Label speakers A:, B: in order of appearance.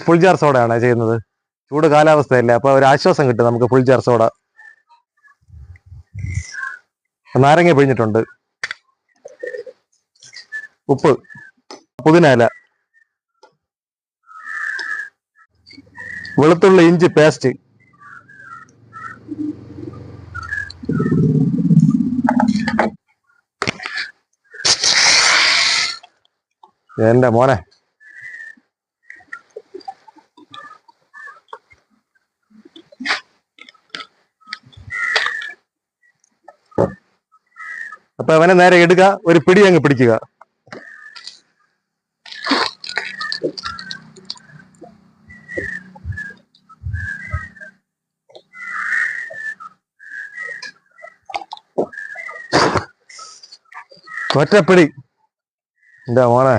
A: Full jar സോഡയാണ് ചെയ്യുന്നത്. ചൂട് കാലാവസ്ഥയല്ലേ, അപ്പൊ ഒരു ആശ്വാസം കിട്ടും നമുക്ക്. Full jar soda. നാരങ്ങ പിഴിഞ്ഞിട്ടുണ്ട്, ഉപ്പ്, പുതിന ഇല, വെളുത്തുള്ളി ഇഞ്ചി പേസ്റ്റ്, എന്റെ മോനെ. അപ്പൊ അവനെ നേരെ എടുക്കുക, ഒരു പിടി അങ്ങ് പിടിക്കുക. ഒറ്റപ്പിടി. എന്റെ മോനെ.